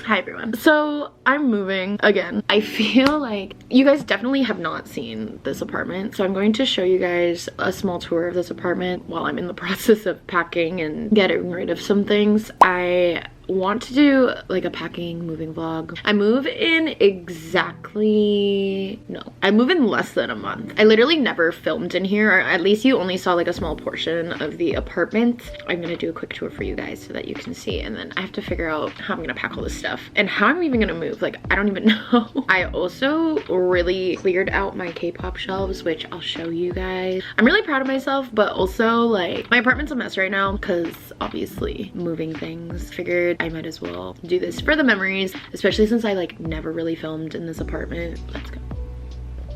Hi everyone. So I'm moving again. I feel like you guys definitely have not seen this apartment, so I'm going to show you guys a small tour of this apartment while I'm in the process of packing and getting rid of some things. I want to do like a packing moving vlog. I move in I move in less than a month. I literally never filmed in here, or at least you only saw like a small portion of the apartment. I'm gonna do a quick tour for you guys so that you can see, and then I have to figure out how I'm gonna pack all this stuff and how I'm even gonna move. Like, I don't even know. I also really cleared out my K-pop shelves, which I'll show you guys. I'm really proud of myself, but also like my apartment's a mess right now because obviously moving things. Figured I might as well do this for the memories, especially since I like never really filmed in this apartment. Let's go.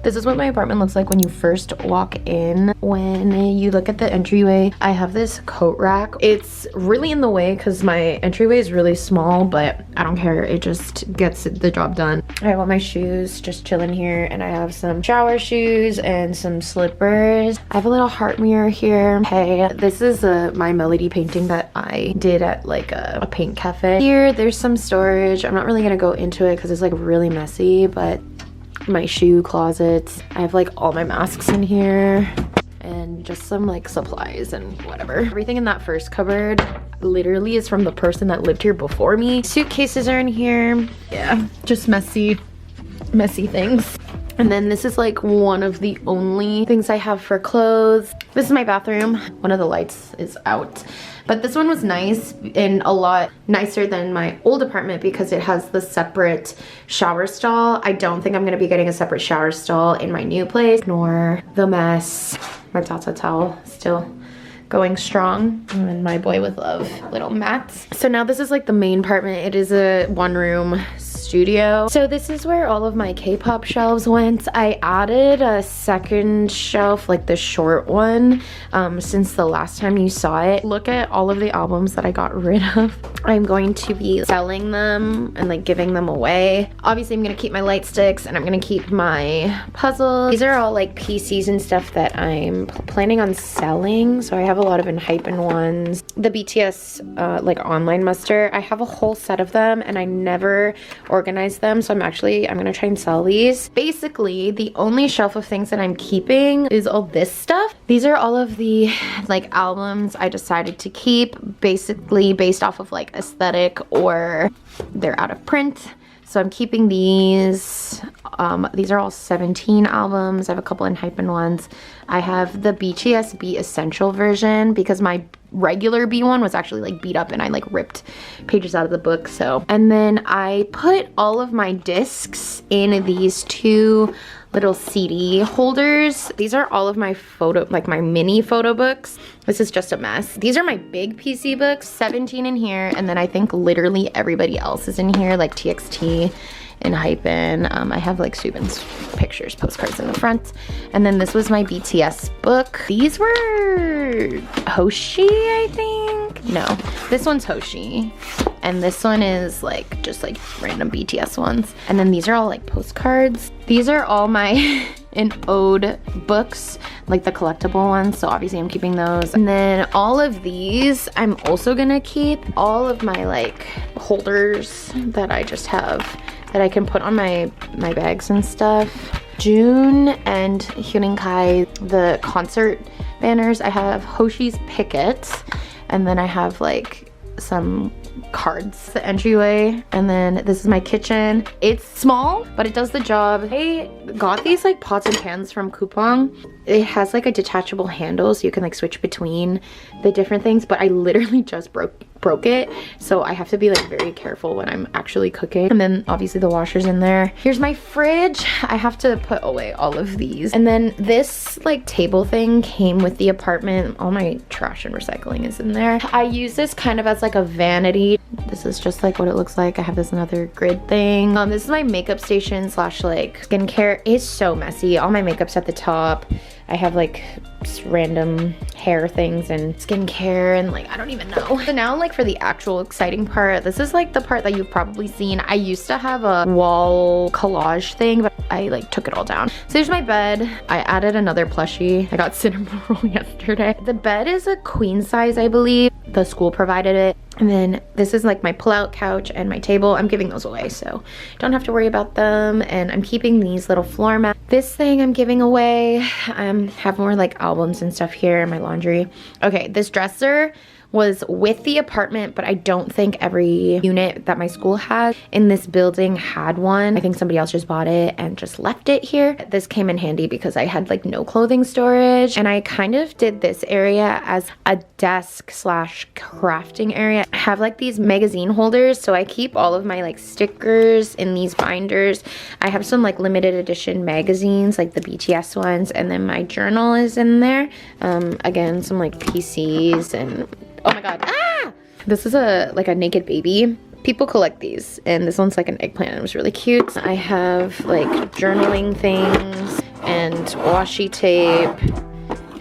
This is what my apartment looks like when you first walk in. When you look at the entryway, I have this coat rack. It's really in the way because my entryway is really small, but I don't care. It just gets the job done. I have all my shoes just chilling here, and I have some shower shoes and some slippers. I have a little heart mirror here. Hey, this is my Melody painting that I did at like a paint cafe. Here, there's some storage. I'm not really gonna go into it because it's like really messy, but my shoe closets. I have like all my masks in here and just some like supplies and whatever. Everything in that first cupboard literally is from the person that lived here before me. Suitcases are in here. Yeah, just messy things. And then this is like one of the only things I have for clothes. This is my bathroom. One of the lights is out. But this one was nice and a lot nicer than my old apartment because it has the separate shower stall. I don't think I'm gonna be getting a separate shower stall in my new place. Nor the mess. My Tata towel still going strong. And my boy with love little mats. So now this is like the main apartment. It is a one-room studio. So this is where all of my K-pop shelves went. I added a second shelf, like the short one, since the last time you saw it. Look at all of the albums that I got rid of. I'm going to be selling them and like giving them away. Obviously I'm gonna keep my light sticks and I'm gonna keep my puzzles. These are all like PCs and stuff that I'm planning on selling. So I have a lot of Enhypen ones. The BTS like online muster, I have a whole set of them and I never organize them, so I'm gonna try and sell these. Basically, the only shelf of things that I'm keeping is all this stuff. These are all of the like albums I decided to keep, basically based off of like aesthetic or they're out of print. So I'm keeping these. These are all 17 albums. I have a couple Enhypen ones. I have the BTS B Essential version because my regular B one was actually like beat up and I like ripped pages out of the book. So, and then I put all of my discs in these two little CD holders. These are all of my my mini photo books. This is just a mess. These are my big PC books, 17 in here, and then I think literally everybody else is in here, like TXT and Hypen. I have like Subin's pictures, postcards in the front. And then this was my BTS book. These were Hoshi, I think. No, this one's Hoshi. And this one is like just like random BTS ones. And then these are all like postcards. These are all my an ode books, like the collectible ones, so obviously I'm keeping those. And then all of these I'm also gonna keep. All of my like holders that I just have that I can put on my bags and stuff. June and Hyunin Kai, the concert banners. I have Hoshi's Picket, and then I have like some cards, the entryway, and then this is my kitchen. It's small, but it does the job. I got these like pots and pans from Coupang. It has like a detachable handle so you can like switch between the different things, but I literally just broke it, so I have to be like very careful when I'm actually cooking. And then obviously the washer's in there. Here's my fridge. I have to put away all of these. And then this like table thing came with the apartment. All my trash and recycling is in there. I use this kind of as like a vanity. This is just like what it looks like. I have this another grid thing. This is my makeup station slash like skincare. It's so messy. All my makeup's at the top. I have like random hair things and skincare and like I don't even know. So now like for the actual exciting part, this is like the part that you've probably seen. I used to have a wall collage thing, but I like took it all down. So there's my bed. I added another plushie. I got cinnamon roll yesterday. The bed is a queen size, I believe. The school provided it. And then this is like my pull-out couch and my table. I'm giving those away, so don't have to worry about them. And I'm keeping these little floor mats. This thing I'm giving away. I have more like albums and stuff here in my laundry. Okay, this dresser was with the apartment, but I don't think every unit that my school had in this building had one. I think somebody else just bought it and just left it here. This came in handy because I had like no clothing storage, and I kind of did this area as a desk slash crafting area. I have like these magazine holders, so I keep all of my like stickers in these binders. I have some like limited edition magazines, like the BTS ones, and then my journal is in there. Again, some like PCs and oh my god, ah! This is like a naked baby. People collect these, and this one's like an eggplant. It was really cute. I have like journaling things and washi tape,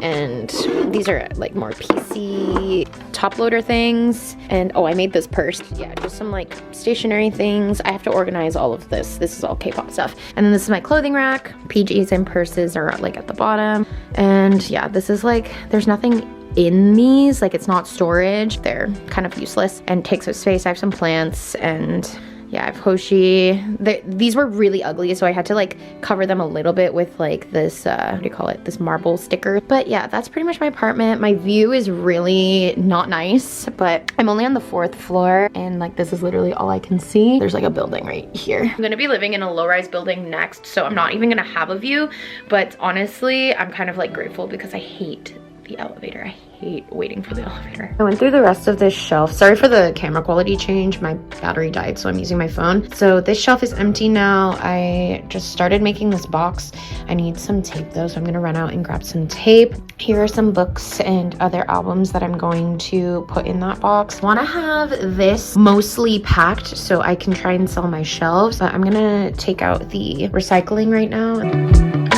and these are like more PC top loader things. And oh, I made this purse. Yeah, just some like stationery things. I have to organize all of this. This is all K-pop stuff. And then this is my clothing rack. PGs and purses are like at the bottom. And yeah, this is like, there's nothing in these, like it's not storage. They're kind of useless and takes up space. I have some plants, and yeah, I have Hoshi. These were really ugly, so I had to like cover them a little bit with like this, what do you call it? This marble sticker. But yeah, that's pretty much my apartment. My view is really not nice, but I'm only on the 4th floor, and like this is literally all I can see. There's like a building right here. I'm gonna be living in a low-rise building next, so I'm not even gonna have a view, but honestly, I'm kind of like grateful because I hate the elevator. I hate waiting for the elevator. I went through the rest of this shelf. Sorry for the camera quality change. My battery died, so I'm using my phone. So this shelf is empty now. I just started making this box. I need some tape though, so I'm gonna run out and grab some tape. Here are some books and other albums that I'm going to put in that box. I wanna have this mostly packed so I can try and sell my shelves, but I'm gonna take out the recycling right now.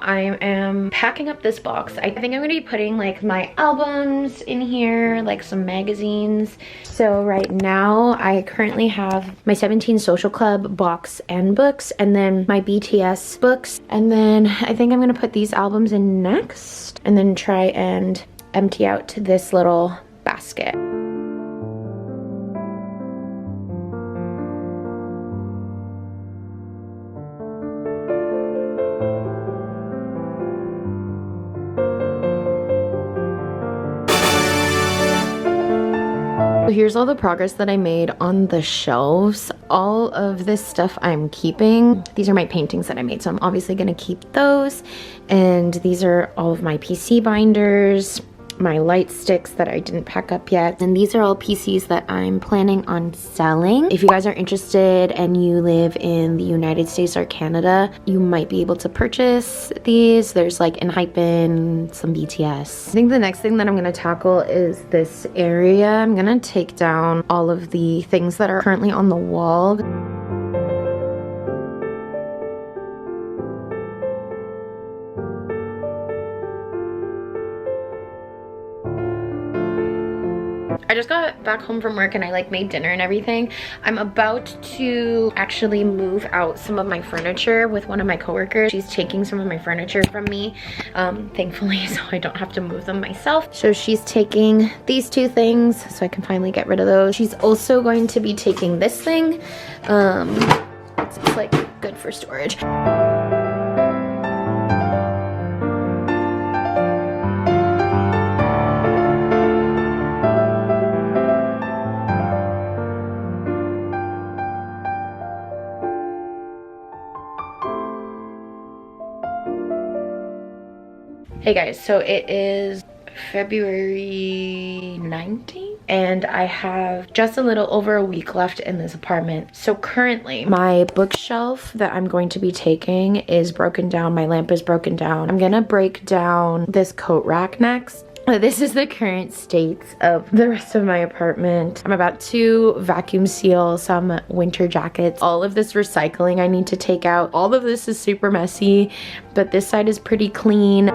I am packing up this box. I think I'm gonna be putting like my albums in here, like some magazines. So right now I currently have my 17 Social Club box and books, and then my BTS books. And then I think I'm gonna put these albums in next, and then try and empty out this little basket. Here's all the progress that I made on the shelves. All of this stuff I'm keeping. These are my paintings that I made, so I'm obviously gonna keep those. And these are all of my PC binders, my light sticks that I didn't pack up yet. And these are all PCs that I'm planning on selling. If you guys are interested and you live in the United States or Canada, you might be able to purchase these. There's like Enhypen, some BTS. I think the next thing that I'm gonna tackle is this area. I'm gonna take down all of the things that are currently on the wall. I just got back home from work and I like made dinner and everything. I'm about to actually move out some of my furniture with one of my coworkers. She's taking some of my furniture from me, thankfully, so I don't have to move them myself. So she's taking these two things so I can finally get rid of those. She's also going to be taking this thing. It's like good for storage. Hey guys, so it is February 19th and I have just a little over a week left in this apartment. So currently my bookshelf that I'm going to be taking is broken down. My lamp is broken down. I'm gonna break down this coat rack next. This is the current state of the rest of my apartment. I'm about to vacuum seal some winter jackets. All of this recycling I need to take out. All of this is super messy, but this side is pretty clean.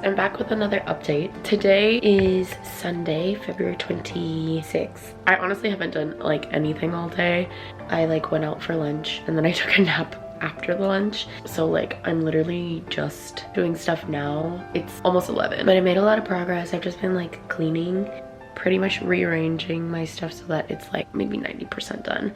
I'm back with another update. Today is Sunday, February 26th. I honestly haven't done like anything all day. I like went out for lunch and then I took a nap after the lunch. So like I'm literally just doing stuff now. It's almost 11, but I made a lot of progress. I've just been like cleaning, pretty much rearranging my stuff so that it's like maybe 90% done.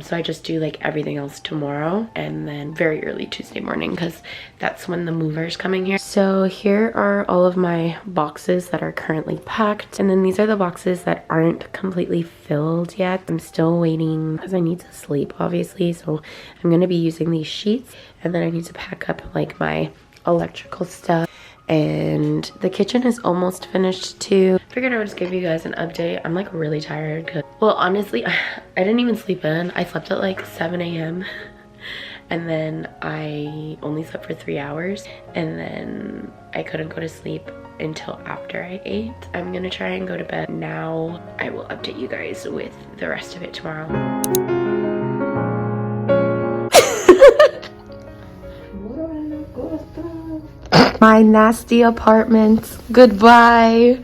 So I just do like everything else tomorrow and then very early Tuesday morning because that's when the mover's coming here. So here are all of my boxes that are currently packed, and then these are the boxes that aren't completely filled yet. I'm still waiting because I need to sleep obviously, so I'm going to be using these sheets, and then I need to pack up like my electrical stuff. And the kitchen is almost finished too. Figured I would just give you guys an update. I'm like really tired because, well, honestly, I didn't even sleep in. I slept at like 7 a.m. and then I only slept for 3 hours, and then I couldn't go to sleep until after I ate. I'm gonna try and go to bed now. I will update you guys with the rest of it tomorrow. My nasty apartment. Goodbye.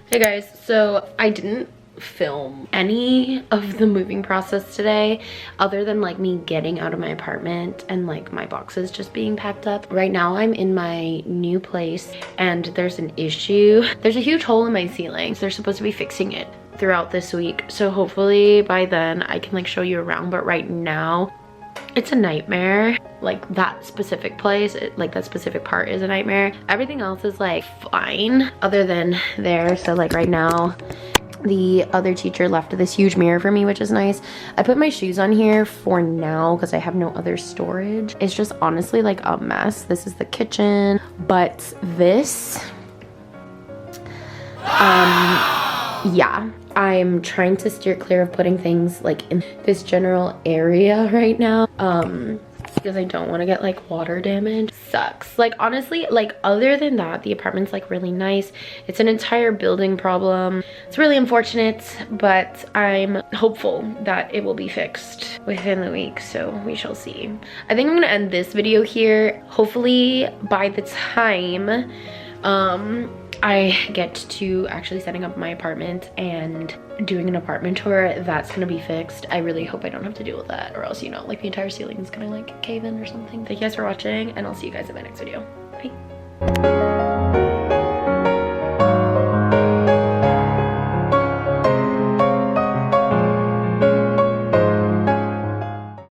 Hey guys, so I didn't film any of the moving process today other than like me getting out of my apartment and like my boxes just being packed up. Right now I'm in my new place and there's an issue. There's a huge hole in my ceiling. They're supposed to be fixing it throughout this week, so hopefully by then I can like show you around, but right now it's a nightmare. Like that specific place, like that specific part is a nightmare. Everything else is like fine other than there. So like right now the other teacher left this huge mirror for me, which is nice. I put my shoes on here for now because I have no other storage. It's just honestly like a mess. This is the kitchen, but this yeah, I'm trying to steer clear of putting things like in this general area right now because I don't want to get like water damage. Sucks. Like honestly, like other than that, the apartment's like really nice. It's an entire building problem. It's really unfortunate, but I'm hopeful that it will be fixed within the week, so we shall see. I think I'm gonna end this video here. Hopefully by the time I get to actually setting up my apartment and doing an apartment tour, that's gonna be fixed. I really hope I don't have to deal with that, or else, you know, like the entire ceiling is gonna like cave in or something. Thank you guys for watching, and I'll see you guys in my next video. Bye.